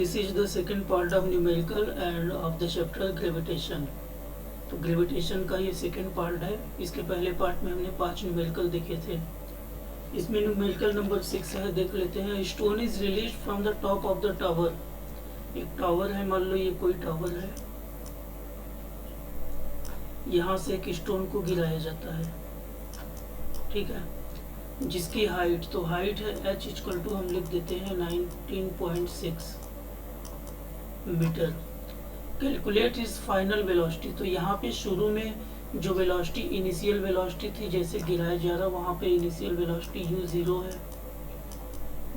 This is the second part of numerical and of the chapter gravitation. तो gravitation का ये second part है। इसके पहले पार्ट में हमने 5 न्यूमेरिकल देखे थे। इसमें न्यूमेरिकल नंबर 6 है, देख लेते हैं। Stone is release from the top of the tower. एक टावर है, मान लो ये कोई टावर है, यहाँ से एक स्टोन को गिराया जाता है, ठीक है, जिसकी हाइट, तो हाइट है h इक्वल टू हम लिख देते हैं 19.6 metre. Calculate is final velocity. तो यहाँ पे शुरू में जो वेलोसिटी, इनिशियल वेलोसिटी थी, जैसे गिराया जा रहा, वहाँ पे इनिशियल वेलोसिटी u0 है,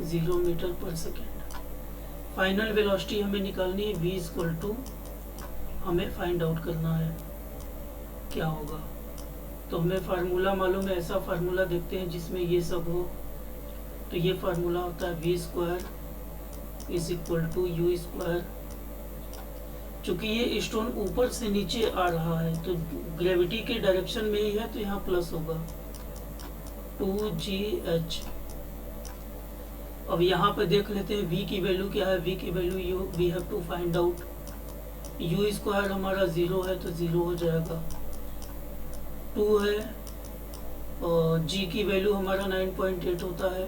0 मीटर पर सेकेंड। फाइनल वेलोसिटी हमें निकालनी है, v इक्वल टू हमें फाइंड आउट करना है क्या होगा। तो हमें फार्मूला मालूम है, ऐसा फार्मूला देखते हैं जिसमें ये सब हो। तो ये फार्मूला होता है v square is equal to u square. चूंकि ये स्टोन ऊपर से नीचे आ रहा है तो ग्रेविटी के डायरेक्शन में ही है, तो यहाँ प्लस होगा 2gh। अब यहाँ पे देख लेते हैं v की वैल्यू क्या है। v की value we have to find out. U square हमारा 0 है तो 0 हो जाएगा, 2 है, और g की वैल्यू हमारा 9.8 होता है,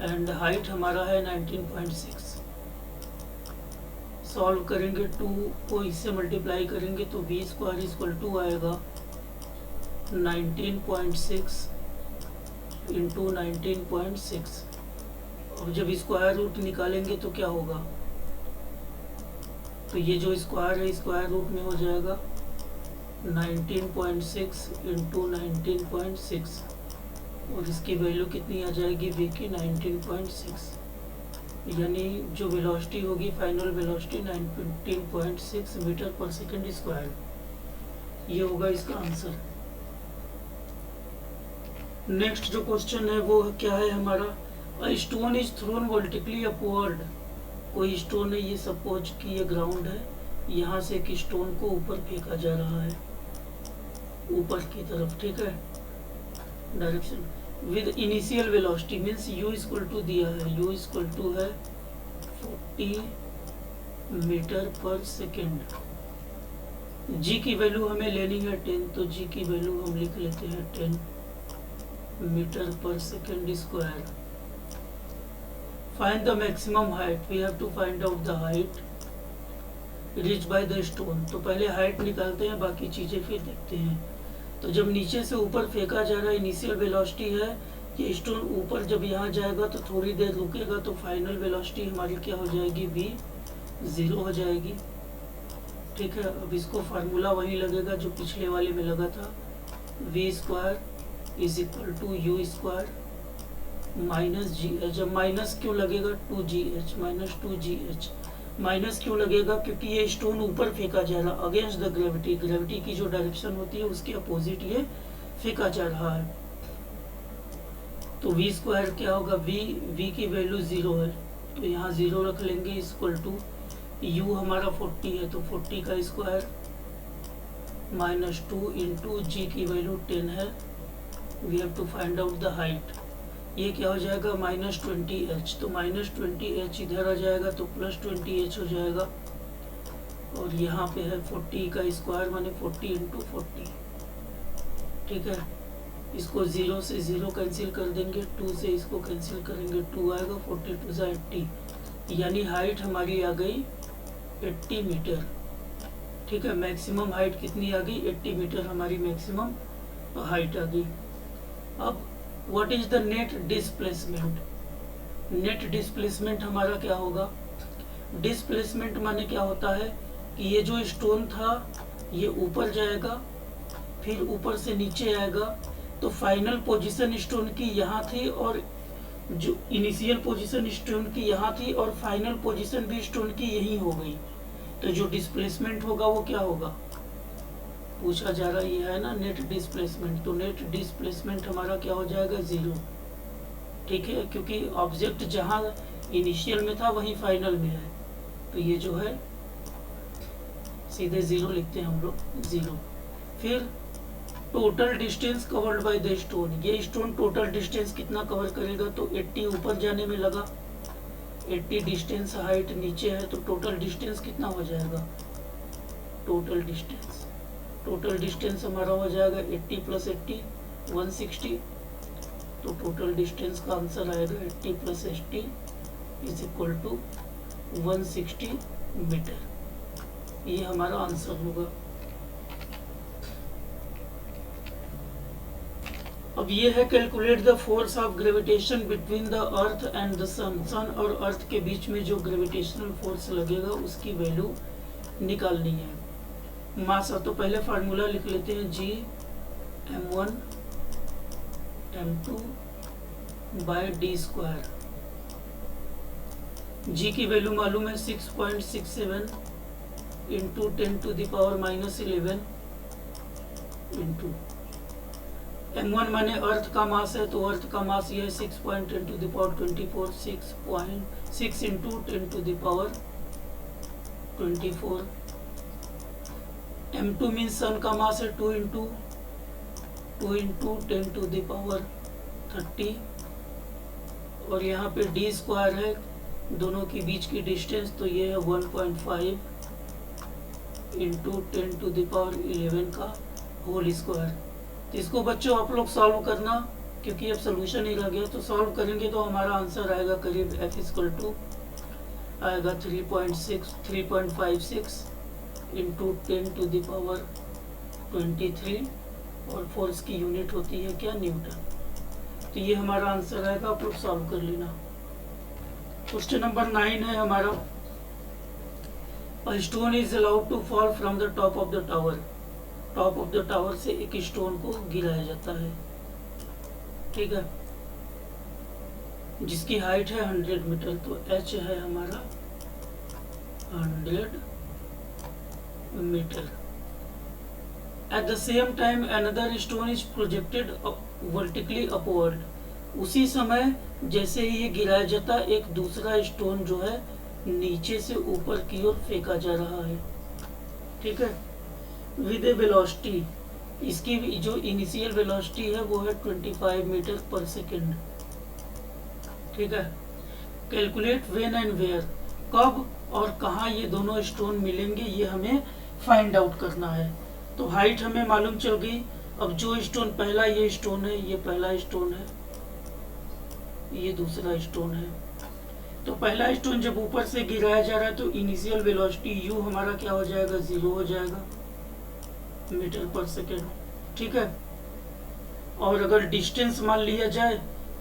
एंड हाइट हमारा है 19.6। सॉल्व करेंगे, 2 को इससे मल्टीप्लाई करेंगे तो v स्क्वायर इक्वल टू आएगा 19.6 इंटू 19.6। अब जब स्क्वायर रूट निकालेंगे तो क्या होगा, तो ये जो स्क्वायर है स्क्वायर रूट में हो जाएगा 19.6 इंटू 19.6, और इसकी वैल्यू कितनी आ जाएगी v की 19.6, यानी जो वेलोसिटी होगी फाइनल वेलोसिटी 19.6 मीटर पर सेकेंड स्क्वायर। ये होगा इसका आंसर। नेक्स्ट जो क्वेश्चन है वो क्या है हमारा, a stone is thrown vertically upward. कोई स्टोन है, ये सपोज कि ये ग्राउंड है, यहाँ से एक स्टोन को ऊपर फेंका जा रहा है, ऊपर की तरफ, ठीक है, direction with initial velocity means u equal to दिया है, u इक्वल टू है 40 मीटर पर सेकेंड। g की वैल्यू हमें लेनी है 10, तो g की वैल्यू हम लिख लेते हैं 10 मीटर पर second square. Find the maximum height. We have to find out the height reach by the stone. तो पहले हाइट निकालते हैं, बाकी चीजें फिर देखते हैं। तो जब नीचे से ऊपर फेंका जा रहा है, इनिशियल वेलोसिटी है, ये स्टोन ऊपर जब यहाँ जाएगा तो थोड़ी देर रुकेगा, तो फाइनल वेलोसिटी हमारी क्या हो जाएगी, v 0 हो जाएगी, ठीक है। अब इसको फार्मूला वही लगेगा जो पिछले वाले में लगा था, v square is equal to u square minus gh। जब माइनस क्यों लगेगा, 2gh माइनस 2gh। माइनस क्यों लगेगा, क्योंकि ये स्टोन ऊपर फेंका जा रहा, अगेंस्ट द ग्रेविटी, ग्रेविटी की जो डायरेक्शन होती है उसके अपोजिट ये फेंका जा रहा है। तो v स्क्वायर क्या होगा, v की वैल्यू 0 है तो यहाँ 0 रख लेंगे, इक्वल टू u हमारा 40 है तो 40 का स्क्वायर माइनस 2 इंटू g की वैल्यू 10 है। We have to find out the height. ये क्या हो जाएगा, माइनस 20h, तो माइनस 20h इधर आ जाएगा तो प्लस 20h हो जाएगा, और यहाँ पे है 40 का स्क्वायर माने 40 इंटू 40, ठीक है। इसको 0 से 0 कैंसिल कर देंगे, 2 से इसको कैंसिल करेंगे, 2 आएगा, 42 से 80, यानी हाइट हमारी आ गई 80 मीटर, ठीक है। मैक्सिमम हाइट कितनी आ गई, 80 मीटर हमारी मैक्सिमम हाइट आ गई। अब what is the net displacement. Net displacement हमारा क्या होगा, डिस्प्लेसमेंट माने क्या होता है कि ये जो स्टोन था ये ऊपर जाएगा, फिर ऊपर से नीचे आएगा, तो फाइनल पोजीशन स्टोन की यहाँ थी, और जो इनिशियल पोजीशन स्टोन की यहाँ थी, और फाइनल पोजीशन भी स्टोन की यही हो गई। तो जो डिस्प्लेसमेंट होगा वो क्या होगा, पूछा जा रहा ये है ना नेट डिस्प्लेसमेंट। तो नेट डिस्प्लेसमेंट हमारा क्या हो जाएगा, 0, ठीक है, क्योंकि ऑब्जेक्ट जहां इनिशियल में था वही फाइनल में है, तो ये जो है सीधे 0 लिखते हैं हम लोग, 0। फिर total distance covered by the stone. ये स्टोन टोटल डिस्टेंस कितना कवर करेगा, तो 80 ऊपर जाने में लगा, 80 डिस्टेंस हाइट नीचे है, तो टोटल डिस्टेंस कितना हो जाएगा? टोटल डिस्टेंस हमारा हो जाएगा 80 + 80 160। तो टोटल डिस्टेंस का आंसर आएगा 80 + 80 = 160 मीटर। ये हमारा आंसर होगा। अब ये है calculate the force of gravitation between the earth and the sun. Sun और अर्थ के बीच में जो ग्रेविटेशनल फोर्स लगेगा उसकी वैल्यू निकालनी है। मासा तो पहले फार्मूला लिख लेते हैं, G m1 m2 / d²। G की वैल्यू मालूम है 6.67 × 10⁻⁻11 इंटू m1 माने अर्थ का मास है, तो अर्थ का मास ये है 6.10⁻24 6 × 10⁻24। m2 मीन सन का मास है 2 × 10⁻30। और यहाँ पे d² है, दोनों के बीच की डिस्टेंस, तो ये है 1.5 × 10⁻11 का होल स्क्वायर। तो इसको बच्चों आप लोग सॉल्व करना, क्योंकि अब सोल्यूशन ही रह गया। तो सॉल्व करेंगे तो हमारा आंसर आएगा करीब F = आएगा 3.56 × 10⁻23 और फोर्स की यूनिट होती है क्या? न्यूटन। तो ये हमारा आंसर आएगा, आप लोग सॉल्व कर लेना। क्वेश्चन नंबर 9 है हमारा, A stone is allowed to fall from the top of the tower। Top of the tower से एक स्टोन को गिराया जाता है, ठीक है, जिसकी हाइट है 100 मीटर। तो h है हमारा 100 metre. At the same time another stone is projected vertically upward. उसी समय जैसे ही ये गिराया जाता, एक दूसरा स्टोन जो है नीचे से ऊपर की ओर फेंका जा रहा है, ठीक है, विद ए वेलोसिटी। इसकी जो इनिशियल वेलोसिटी है वो है 25 मीटर पर सेकेंड, ठीक है। कैलकुलेट व्हेन एंड वेयर, कब और कहाँ ये दोनों स्टोन मिलेंगे, ये हमें फाइंड आउट करना है। तो हाइट हमें मालूम चल गई। अब जो स्टोन पहला, ये स्टोन है, ये पहला स्टोन है, ये दूसरा स्टोन है। तो पहला स्टोन जब ऊपर से गिराया जा रहा है तो इनिशियल वेलोसिटी u हमारा क्या हो जाएगा? 0 हो जाएगा मीटर पर सेकेंड, ठीक है। और अगर डिस्टेंस मान लिया जाए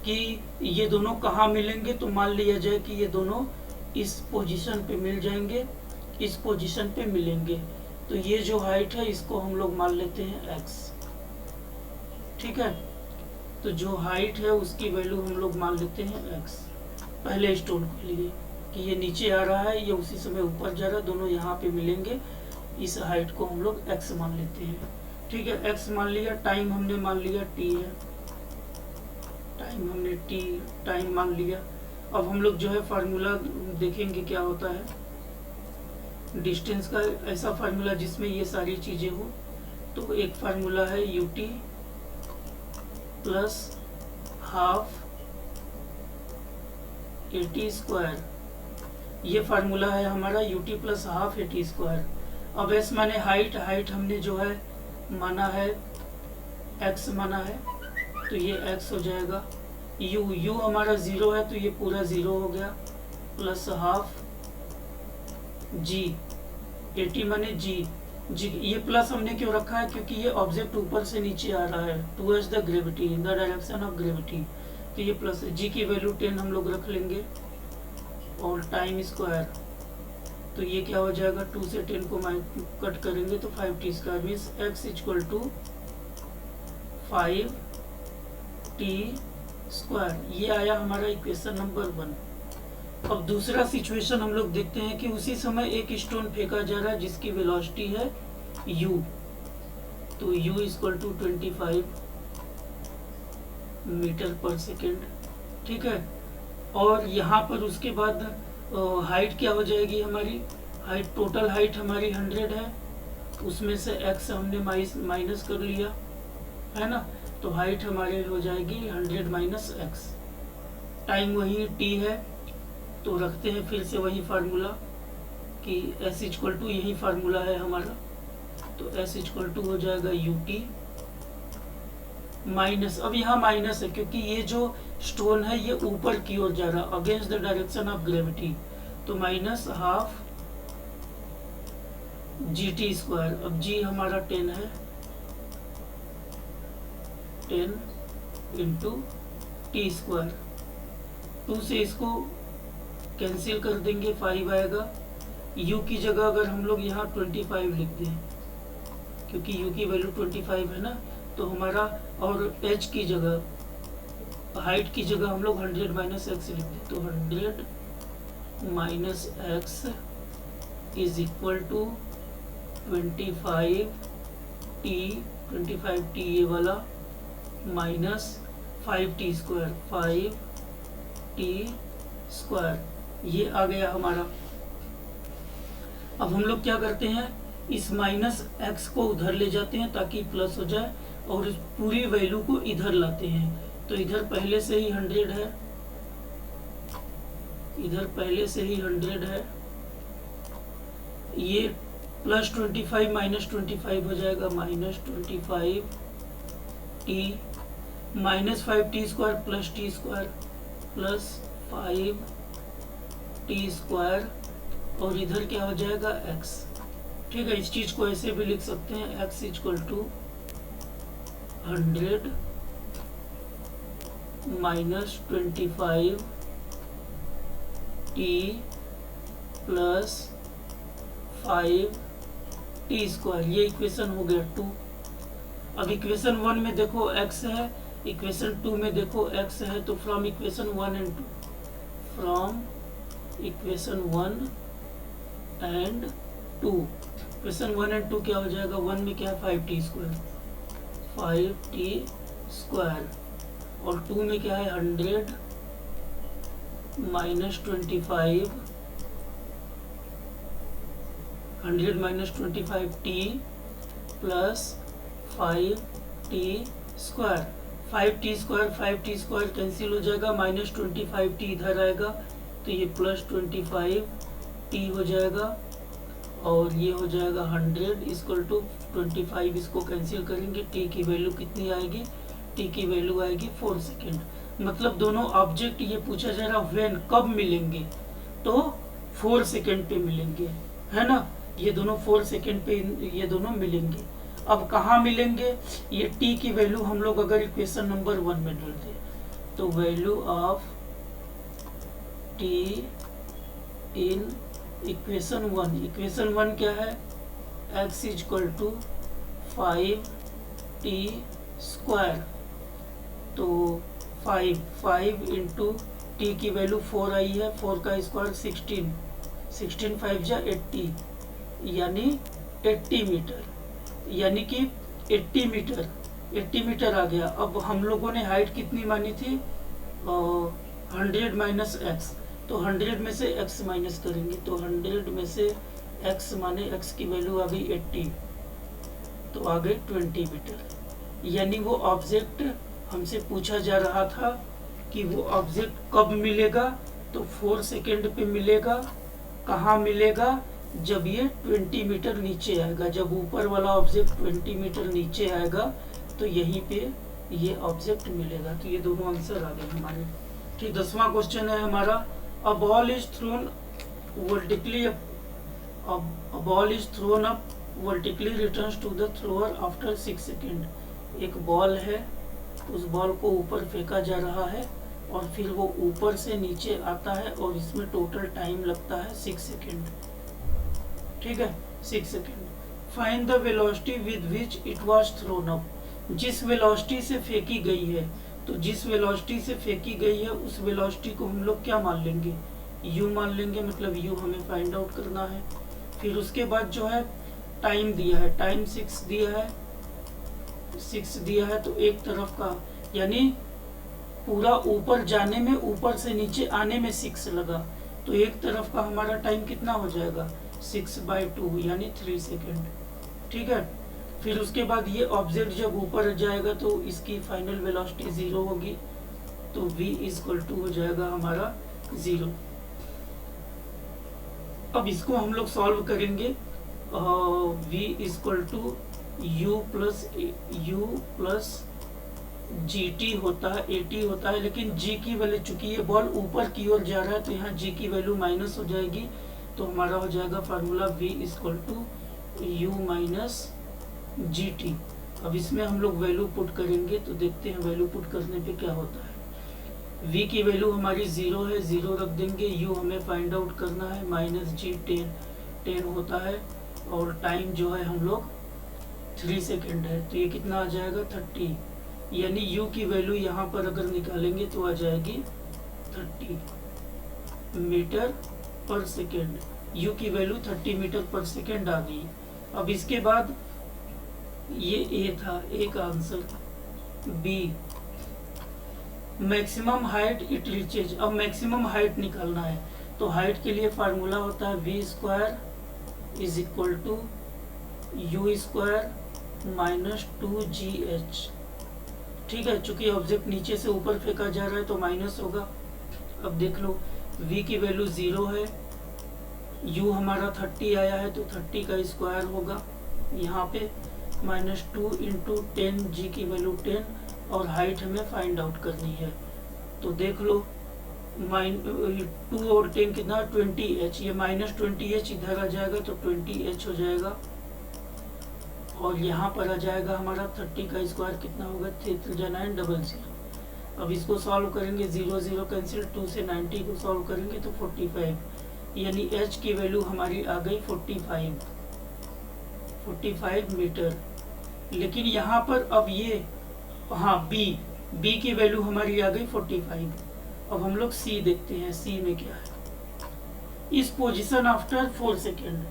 कि ये दोनों कहाँ मिलेंगे, तो मान लिया जाए कि ये दोनों इस पोजीशन पे मिल जाएंगे, इस पोजीशन पे मिलेंगे। तो ये जो हाइट है इसको हम लोग मान लेते हैं x, ठीक है। तो जो हाइट है उसकी वैल्यू हम लोग मान लेते हैं x पहले स्टोन के लिए, कि ये नीचे आ रहा है, ये उसी समय ऊपर जा रहा है, दोनों यहाँ पे मिलेंगे। इस हाइट को हम लोग x मान लेते हैं, ठीक है। x मान लिया, टाइम हमने मान लिया t है, टाइम हमने टाइम मान लिया। अब हम लोग जो है फार्मूला देखेंगे क्या होता है डिस्टेंस का, ऐसा फार्मूला जिसमें ये सारी चीजें हो। तो एक फार्मूला है ut + ½ AT²। ये फार्मूला है हमारा ut + ½ AT²। अब s माने हाइट, हाइट हमने जो है माना है x माना है, तो ये x हो जाएगा। u हमारा 0 है, तो ये पूरा 0 हो गया, +½ g। AT माने g, ये प्लस हमने क्यों रखा है? क्योंकि ये ऑब्जेक्ट ऊपर से नीचे आ रहा है, towards the gravity, in the direction of gravity. तो ये प्लस है। g की वैल्यू 10 हम लोग रख लेंगे, और टाइम स्क्वायर, तो ये क्या हो जाएगा? 2 से 10 को कट करेंगे तो 5t² मीन्स x = 5t²। ये आया हमारा इक्वेशन नंबर 1। अब दूसरा सिचुएशन हम लोग देखते हैं कि उसी समय एक स्टोन फेंका जा रहा है जिसकी वेलोसिटी है u। तो u = 25 मीटर पर सेकेंड, ठीक है। और यहाँ पर उसके बाद हाइट क्या हो जाएगी हमारी? हाइट, टोटल हाइट हमारी 100 है, उसमें से x हमने माइनस कर लिया है ना, तो हाइट हमारी हो जाएगी 100 - x। टाइम वही t है, तो रखते हैं फिर से वही फार्मूला कि s इक्वल टू, यही फार्मूला है हमारा, तो s इक्वल टू हो जाएगा ut माइनस, अब यहाँ माइनस है क्योंकि ये जो स्टोन है ये ऊपर की ओर जा रहा है against the direction of gravity, तो माइनस हाफ gt स्क्वायर। अब g हमारा 10 है, 10 इंटू टी स्क्वायर, 2 से इसको कैंसिल कर देंगे, 5 आएगा। u की जगह अगर हम लोग यहाँ 25 लिख दें, क्योंकि u की वैल्यू 25 है ना, तो हमारा, और h की जगह, हाइट की जगह हम लोग 100 माइनस एक्स लिख दें, तो 100 minus x is equal to 25 t ये वाला minus 5t square, 5t square, ये आ गया हमारा। अब हम लोग क्या करते हैं, इस माइनस एक्स को उधर ले जाते हैं ताकि प्लस हो जाए, और इस पूरी वैल्यू को इधर लाते हैं। तो इधर पहले से ही 100 है, इधर पहले से ही 100 है, ये प्लस 25 माइनस 25 हो जाएगा, minus 25 T minus 5t square plus T square plus 5t square, और इधर क्या हो जाएगा x। ठीक है, इस चीज को ऐसे भी लिख सकते हैं, x equal to 100 minus 25 t plus 5 t square, ये इक्वेशन हो गया 2। अब इक्वेशन 1 में देखो x है, इक्वेशन 2 में देखो x है, तो from equation 1 and 2, from equation 1 and 2, equation 1 and 2 क्या हो जाएगा, 1 में क्या है 5t स्क्वायर, 5t स्क्वायर, और 2 में क्या है 100 minus 25, 100 minus 25t plus 5t square, 5t square 5t square cancel हो जाएगा, माइनस 25t इधर आएगा, तो ये प्लस 25t हो जाएगा, और ये हो जाएगा 100 इक्वल टू 25, इसको कैंसिल करेंगे, t की वैल्यू कितनी आएगी, t की वैल्यू आएगी 4 सेकेंड। मतलब दोनों ऑब्जेक्ट ये पूछा जा रहा व्हेन, कब मिलेंगे, तो 4 सेकेंड पे मिलेंगे, है ना, ये दोनों 4 सेकेंड पे ये दोनों मिलेंगे। अब कहाँ मिलेंगे, ये t की वैल्यू हम लोग अगर इक्वेशन नंबर 1 में डाल दें, तो value of t in equation 1, equation 1 क्या है, x equal to 5t square, तो 5 इंटू टी की वैल्यू 4 आई है, 4 का स्क्वायर 16 5 जा 80, यानी 80 मीटर, यानी कि 80 मीटर आ गया। अब हम लोगों ने हाइट कितनी मानी थी, 100 माइनस एक्स, तो 100 में से x माइनस करेंगे, तो 100 में से x माने x की वैल्यू आ गई 80, तो आ गई 20 मीटर। यानी वो ऑब्जेक्ट हमसे पूछा जा रहा था कि वो ऑब्जेक्ट कब मिलेगा, तो 4 सेकेंड पे मिलेगा। कहाँ मिलेगा, जब ये 20 मीटर नीचे आएगा, जब ऊपर वाला ऑब्जेक्ट 20 मीटर नीचे आएगा तो यहीं पे ये ऑब्जेक्ट मिलेगा। तो ये दोनों आंसर आ गए हमारे। ठीक, 10वां क्वेश्चन है हमारा, a ball is thrown vertically, a ball is thrown up vertically returns to the thrower after 6 second. एक बॉल है, उस बॉल को ऊपर फेंका जा रहा है और फिर वो ऊपर से नीचे आता है और इसमें टोटल टाइम लगता है 6 सेकेंड। ठीक है, 6 second. Find the velocity with which it was thrown up. जिस वेलोसिटी से फेंकी गई है, तो जिस वेलोसिटी से फेंकी गई है उस वेलोसिटी को हम लोग क्या मान लेंगे, u मान लेंगे, मतलब u हमें फाइंड आउट करना है। फिर उसके बाद जो है टाइम दिया है, टाइम 6 दिया है, 6 दिया है, तो एक तरफ का यानी पूरा ऊपर जाने में, ऊपर से नीचे आने में 6 लगा, तो एक तरफ का हमारा टाइम कितना हो जाएगा 6/2 यानी 3 सेकेंड। ठीक है, फिर उसके बाद ये ऑब्जेक्ट जब ऊपर जाएगा तो इसकी फाइनल वेलोसिटी 0 होगी, तो v = हो जाएगा हमारा 0। अब इसको हम लोग सॉल्व करेंगे। v equal to u plus g t होता है, ए टी होता है, लेकिन जी की वैल्यू, चूंकि ये बॉल ऊपर की ओर जा रहा है तो यहाँ जी की वैल्यू माइनस हो जाएगी, तो हमारा हो जाएगा formula v equal to u minus g t. अब इसमें हम लोग वैल्यू पुट करेंगे तो देखते हैं वैल्यू पुट करने पे क्या होता है। v की वैल्यू हमारी 0 है, 0 रख देंगे। u हमें फाइंड आउट करना है, माइनस जी 10 होता है, और टाइम जो है हम लोग 3 सेकेंड है, तो ये कितना आ जाएगा 30, यानी u की वैल्यू यहाँ पर अगर निकालेंगे तो आ जाएगी 30 मीटर पर सेकेंड। u की वैल्यू 30 मीटर पर सेकेंड आ गई। अब इसके बाद ये a था, a का answer. b maximum height it reaches. अब मैक्सिमम हाइट निकालना है, तो हाइट के लिए फार्मूला होता है v square is equal to u square minus 2gh। ठीक है, चूंकि ऑब्जेक्ट नीचे से ऊपर फेंका जा रहा है तो माइनस होगा। अब देख लो v की वैल्यू 0 है, u हमारा 30 आया है तो 30 का स्क्वायर होगा यहाँ पे, माइनस 2 इंटू 10, जी की वैल्यू 10, और हाइट हमें फाइंड आउट करनी है। तो देख लो 2 और 10 कितना 20h, ये माइनस 20h इधर आ जाएगा तो 20h हो जाएगा, और यहाँ पर आ जाएगा हमारा 30 का स्क्वायर कितना होगा 33900। अब इसको सॉल्व करेंगे, 0 0 कैंसिल, 2 से 90 को सॉल्व करेंगे तो 45, यानी h की वैल्यू हमारी आ गई 45 मीटर। लेकिन यहाँ पर अब ये b की वैल्यू हमारी आ गई 45। अब हम लोग c देखते हैं, c में क्या है। इस पोजीशन आफ्टर 4 सेकेंड,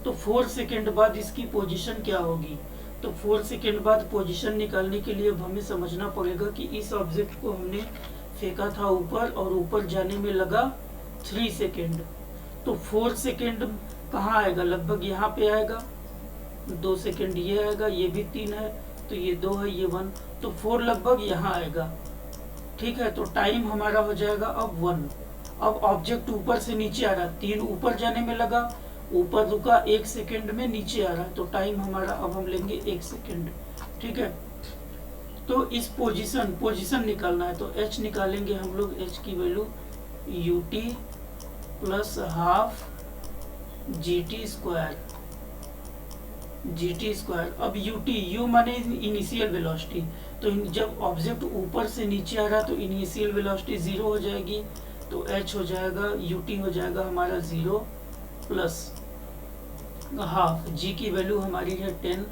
तो 4 सेकेंड बाद इसकी पोजीशन क्या होगी। तो 4 सेकेंड बाद पोजीशन निकालने के लिए अब हमें समझना पड़ेगा कि इस ऑब्जेक्ट को हमने फेंका था ऊपर, और ऊपर जाने में लगा 3 सेकेंड, तो 4 सेकेंड कहाँ आएगा, लगभग यहाँ पे आएगा। 2 सेकेंड ये आएगा, ये भी 3 है, तो ये 2 है, ये 1, तो 4 लगभग यहाँ आएगा। ठीक है, तो टाइम हमारा हो जाएगा अब 1। अब ऑब्जेक्ट ऊपर से नीचे आ रहा है, 3 ऊपर जाने में लगा, ऊपर रुका 1 सेकेंड में, नीचे आ रहा है, तो टाइम हमारा अब हम लेंगे 1 सेकेंड। ठीक है, तो इस पोजीशन निकालना है, तो h निकालेंगे हम लोग। h की value ut plus half gt square, अब u माने इनिशियल वेलोसिटी, तो जब ऑब्जेक्ट ऊपर से नीचे आ रहा है तो इनिशियल वेलोसिटी 0 हो जाएगी, तो h हो जाएगा, ut हो जाएगा हमारा 0 प्लस हाफ, g की वैल्यू हमारी है 10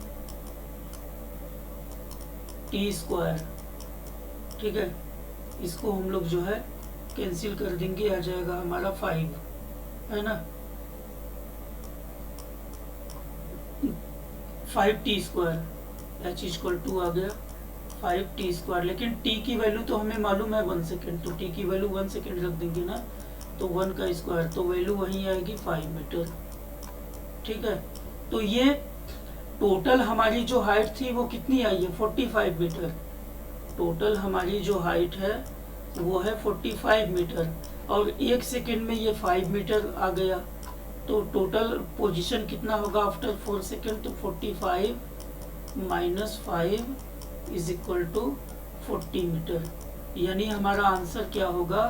t स्क्वायर। ठीक है, इसको हम लोग जो है कैंसिल कर देंगे, आ जाएगा हमारा 5, है ना, 5t square, h equal to आ गया 5t स्क्वायर। लेकिन t की वैल्यू तो हमें मालूम है 1 सेकेंड, तो t की वैल्यू 1 सेकेंड रख देंगे ना, तो 1 का स्क्वायर, तो वैल्यू वहीं आएगी 5 मीटर। ठीक है, तो ये टोटल हमारी जो हाइट थी वो कितनी आई है 45 मीटर। टोटल हमारी जो हाइट है वो है 45 मीटर, और 1 सेकेंड में ये 5 मीटर आ गया, तो टोटल पोजीशन कितना होगा आफ्टर 4 सेकेंड, तो 45 minus 5 is equal to 40 metre. यानी हमारा आंसर क्या होगा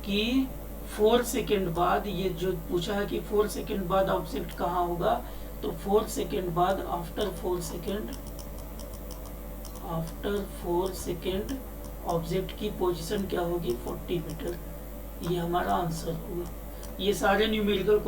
कि 4 सेकेंड बाद, ये जो पूछा है कि 4 सेकेंड बाद ऑब्जेक्ट कहाँ होगा, तो 4 सेकेंड बाद आफ्टर 4 सेकेंड ऑब्जेक्ट की पोजीशन क्या होगी 40 मीटर। ये हमारा आंसर होगा। ये सारे न्यूमेरिकल